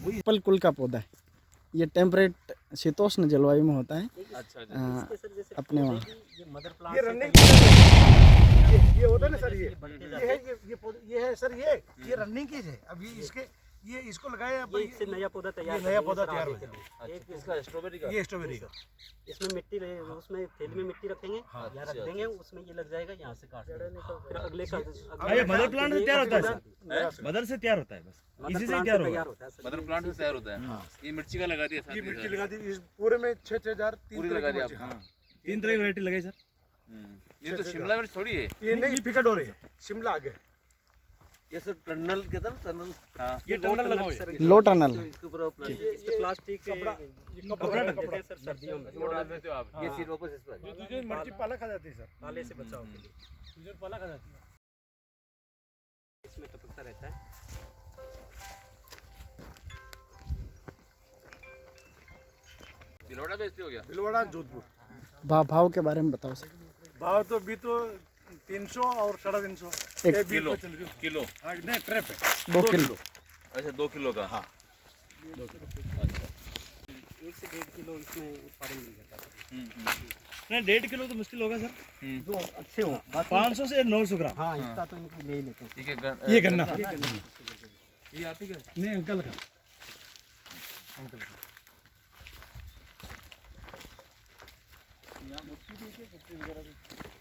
People कुल का पौधा है। ये टेम्परेट शीतोष्ण जलवायु में होता है। अच्छा अपने वहाँ ये रनिंग ये होता है ना सर, ये है सर, ये रनिंग की है। अभी इसके ये इसको लगाया, इससे नया पौधा तैयार, नया पौधा तैयार हो जाएगा। इसका स्ट्रॉबेरी का, ये स्ट्रॉबेरी का, इसमें मिट्टी उसमें थैली में मिट्टी रखेंगे, यहाँ रख देंगे, उसमें ये लग जाएगा, यहाँ से काट देंगे, फिर अगले का ये मदर प्लांट से तैयार होता है सर, मदर से तैयार होता है, बस इसी से तैयार होता है। मदर प्लांट से तैयार होता है। ये मिर्ची का लगा दिया, ये मिर्ची लगा दी इस पूरे में 6,000 पूरी लगा दी आप। 3 तरह की वैरायटी लगाई सर। ये तो शिमला मिर्च थोड़ी है, ये नहीं पिकट हो रही है, शिमला आगे। ये सर टनल के तरह टनल, ये टनल लगाओ, लो टनल इसके ऊपर प्लास्टिक कपड़ा रख देते हैं सर सर्दियों में, वो डाल देते हो आप। ये सिर्फ वापस इस पर जो मिर्ची पाला खा जाती है सर, पाले से बचाव के लिए पाला खा जाती है, इसमें टपकता रहता है। भिलवाड़ा बेचते हो क्या? भिलवाड़ा जोधपुर। भाव के बारे में बताओ सर। भाव तो भी तो 300 और 350 एक किलो किलो नहीं ट्रैप है 2 किलो। अच्छा 2 किलो का। हाँ 1 से 1.5 किलो इसमें उत्पादन मिल जाता है। नहीं 1.5 किलो तो मुश्किल होगा सर, जो अच्छे हो 500 से 900 ग्राम। हाँ इतना तो इनको ले ही लेते हैं। ठीक है। ये गन्ना ये आती क्या? नहीं अंकल का,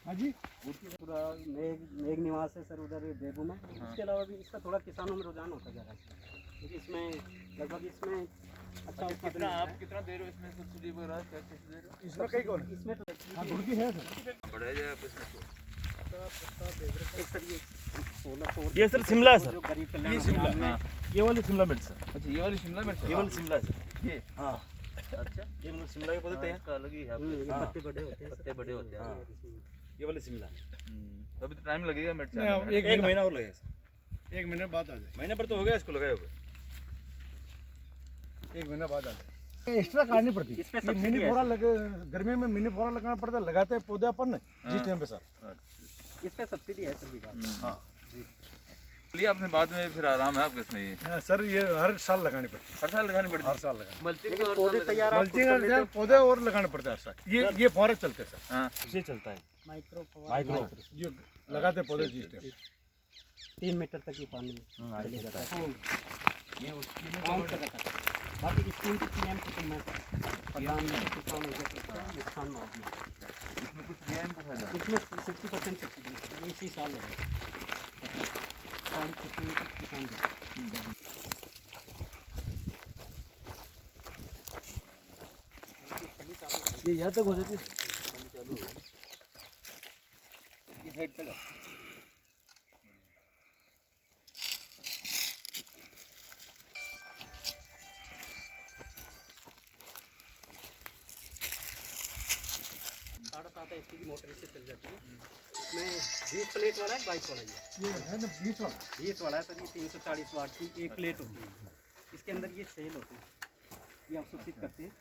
हाँ जी पूरा मेघ निवास है सर उधर देवू में। इसके अलावा भी इसका थोड़ा किसानों में रुझान होता जा रहा है, क्योंकि इसमें लगभग इसमें अच्छा उत्पादन आप कितना दे रहे हो इसमें सब्सिडी वगैरह? क्या चीज़ दे रहे हो इसमें कई कौन इसमें तो हाँ गुड़की है सर, बढ़ाया जाए आप इसमें? एक सर ये 16 ये सर शिमला है सर, जो गरीब कल्याण ये शिमला, अभियान में हाँ। ये वाली शिमला मिर्च सर, अच्छा ये वाली शिमला मिर्च है? ये वाली शिमला है सर। ये हाँ अच्छा, ये मतलब शिमला के पौधे तैयार, इसका अलग ही है आपके। ये पत्ते बड़े होते हैं, पत्ते बड़े होते हैं। हाँ। ये वाली शिमला। तो अभी तो टाइम लगेगा मिर्च नहीं, आने में। एक महीना और लगेगा सर, 1 महीने बाद आ जाए, महीने पर तो हो गया इसको लगाए हुए। 1 महीना बाद आ जाए। एक्स्ट्रा काटनी पड़ती इसमें है, मिनी फोड़ा लगे, गर्मी में मिनी फोड़ा लगाना पड़ता है, लगाते हैं पौधे अपन जिस टाइम पे सर। इस पे सब्सिडी है सर विभाग। हाँ लिया आपने बाद में, फिर आराम है आपके इसमें। ये सर ये हर साल लगानी पड़ती हर साल लगानी है, पड़ती हर साल लगानी मल्चिंग पौधे तैयार आप मल्चिंग और पौधे और लगाने पड़ते हैं हर साल। ये फौरन चलते हैं सर, हाँ इसे चलता है माइक्रो माइक्रो। ये लगाते पौधे जिस टाइम 3 मीटर तक ये पानी आगे चले जाता है। है। ये काम कर रखा था। बाकी स्कीम की पीएम की मैं प्रधान किसान नुकसान मुआवजा इसमें कुछ दिया इनको फायदा? इसमें 60% सब्सिडी इसी साल लगे 40% किसान ये यहाँ तक हो जाती है। ये साइड तक 7.5 HP की मोटर इससे चल जाती है। इसमें 20 प्लेट वाला है, 22 वाला है। ये है ना 20 वाला, 20 वाला है सर, ये 340 वाट की एक प्लेट होती है। इसके अंदर ये सेल होते हैं, ये आप सूचित करते हैं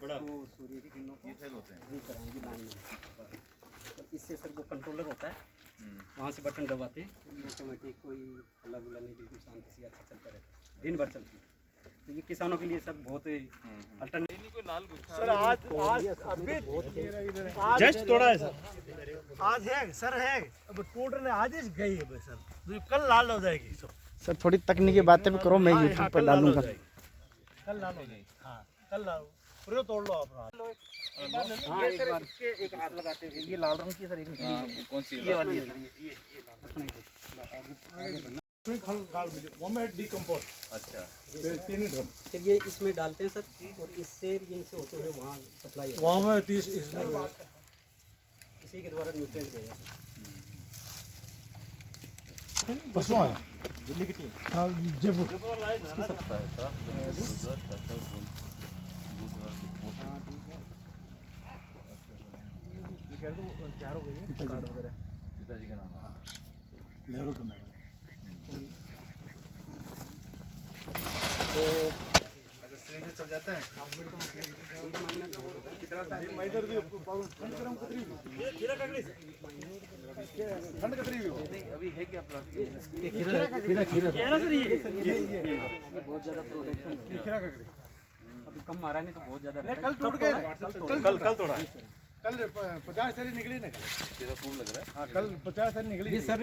बड़ा वो सूर्य की किरणों को ये सेल होते हैं। ये कराएंगे लाइन में। तो इससे सर वो कंट्रोलर होता है, वहाँ से बटन दबाते हैं, ऑटोमेटिक कोई हल्ला गुल्ला नहीं, बिल्कुल शांति से अच्छा चलता रहता है, दिन भर चलती है। तो ये किसानों के लिए सर बहुत अल्टरनेटिव। कोई लाल गुच्छा सर आज अभी जस्ट थोड़ा है सर, आज है सर, है अब टोटल आज ही गई है बस सर, तो कल लाल हो जाएगी सब। सर थोड़ी तकनीकी बातें भी करो, मैं हाँ, यूट्यूब हाँ, पर कल लाल हो डालूंगा। जाएगी, कल लाल हो जाएगी। हाँ कल लाल पूरे तोड़ लो आप। हाँ एक बार इसके एक हाथ लगाते हैं, ये लाल रंग की सर, एक कौन सी ये वाली है सर, ये अपने खल डाल दीजिए, वो में डिकम्पोस्ट। अच्छा 3 ड्रम फिर ये इसमें डालते हैं सर, और इससे इनसे होते हुए वहाँ सप्लाई है, वहाँ में 30 इसमें इसी के द्वारा न्यूट्रिएंट देगा। परसों आया दिल्ली की टीम, हाँ जयपुर। तैयार हो गई है कार्ड वगैरह, पिताजी का नाम? नेहरू का नाम। तो अगर सिलेंडर चल जाता है कितना इधर भी 5 ग्राम कतरी ठंड कतरी भी हो अभी है क्या प्लास्टिक? ये खीरा सर ये बहुत ज्यादा प्रोडक्शन ये खीरा ककड़ी अभी कम आ रहा नहीं तो बहुत ज्यादा नहीं कल टूट गए कल तोड़ा है। कल 50 सारी निकली ना कल तेरा फूल लग रहा है। हाँ कल 50 सारी निकली ये सर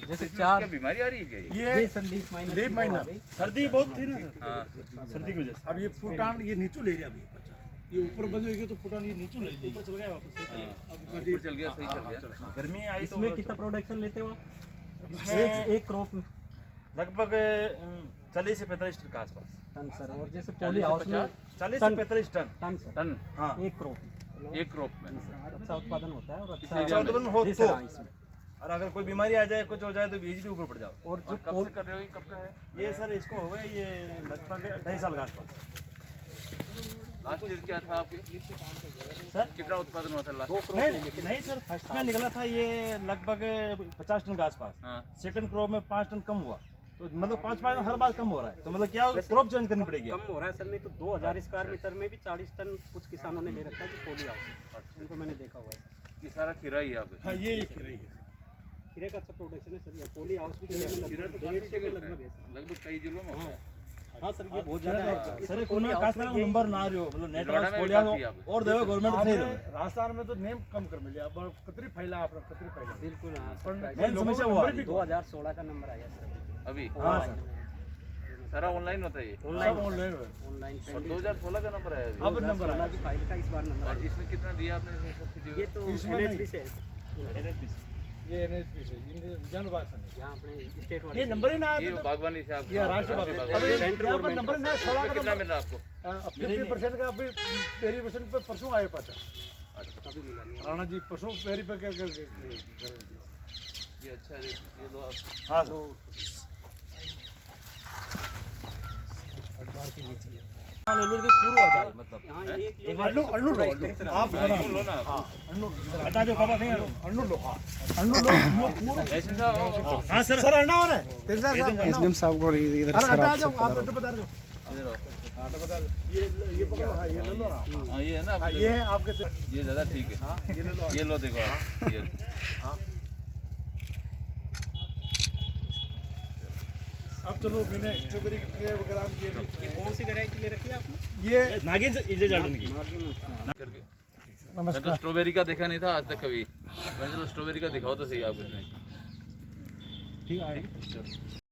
जैसे क्या बीमारी आ रही है क्या ये? ये sir leaf minus leaf miner सर्दी बहुत थी ना हाँ सर्दी की वजह से। अब ये फुटान ये नीचे ले गया अभी ये ऊपर बंद होगी तो फुटान ये नीचे ले जाएगी चल गया वापस। ऊपर चल गया, सही चल गया। गर्मी आई तो इसमें कितना प्रोडक्शन लेते हो आप? इसमें एक क्रॉप में लगभग 40 से 45 टन के आसपास। टन सर, और जैसे पॉली हाउस में 40 टन। से 45 टन। टन सर, टन हाँ एक क्रॉप एक क्रॉप में। अच्छा उत्पादन होता है और अच्छा एरिया में। उत्पादन हो जी तो सर, हाँ, इसमें। और अगर कोई बीमारी आ जाए कुछ हो जाए तो इजीली ऊपर पड़ जाओ। और जो और कब से कर रहे हो ये? कब का है? ये सर इसको हो गए ये लगभग 2.5 साल के आसपास। लास्ट ईयर क्या था आपके? सर कितना उत्पादन हुआ था लास्ट? नहीं सर फर्स्ट में निकला था ये लगभग 50 टन के आसपास। हाँ सेकंड क्रॉप में 5 टन कम हुआ तो मतलब 5 हर बार कम हो रहा है तो मतलब क्या क्रॉप चेंज करनी पड़ेगी। कम हो रहा है सर, नहीं तो 2000 स्क्वायर मीटर में भी 40 टन कुछ किसानों ने ले रखा है जो पॉली हाउस, इनको मैंने देखा हुआ है। ये सारा खीरा ही है आप? हाँ ये खीरा ही है खीरे का अच्छा प्रोडक्शन है सर, ये पॉली हाउस भी खीरा लगभग तो 150 के लगभग है सर। लगभग कई जिलों में होता है। हाँ सर, ये बहुत ज्यादा है सर कोई खास ना नंबर ना रही हो मतलब भिलवाड़ा नेटवर्क में भी बोलिया काफी है आप। और देवे गवर्नमेंट सही रहे। राजस्थान में तो नेम कम कर मिले अब कतरी फैला आपने कतरी फैला बिल्कुल। हाँ पर सर, मेन समस्या वो आ रही है। 2016 का नंबर आया सर अभी हाँ सर सारा ऑनलाइन होता है ये? सब ऑनलाइन ऑनलाइन ऑनलाइन और 2016 का नंबर है अभी? अब नंबर आया की फाइल का इस बार नंबर और आया। इसमें कितना दिया आपने सब्सिडी? ये तो इसमें NHP से है, ये एनएचपी से जनवाद से यहाँ अपने स्टेट वाले ये नंबर ही ना ये आया बागवानी से आप? ये राष्ट्रीय बागवानी। बागवानी। अभी सेंट्रल यहाँ पर गवर्नमेंट नंबर ना 16 का कितना नंबर मिल रहा है आपको? 50% का अभी 30% पे परसों आए पाता कभी मिला नहीं। राणा जी परसों पेरी पे क्या ये अच्छा है, ये लो आप। हाँ सर हाँ ले लो कि पूरा आ जाए मतलब यहाँ एक एक बार लो अनु लो आप बना लो ना आप। अनु हटा जो खबर नहीं अनु लो अनु लो ऐसे था हाँ सर सर अन्ना हो रहा है तेरे साथ एसडीएम साहब को इधर अरे से हटा आप जाओ सब आप पता तो बता दो इधर आओ। हाँ तो बता दो ये पकड़ो हाँ ये ले लो ना हाँ ये है ना हाँ आपके? ये है आपके ये ज़्यादा ठीक है। हाँ ये ले लो ये लो देखो आप ये। अब चलो मैंने स्ट्रॉबेरी के ट्रे वगैरह ये भी कौन सी वैरायटी ले रखी है आपने? ये नागिन इजे जार्डन की करके मैं नमस्कार तो स्ट्रॉबेरी का देखा नहीं था आज तक कभी। मैं चलो स्ट्रॉबेरी का दिखाओ तो सही आप इसमें। ठीक है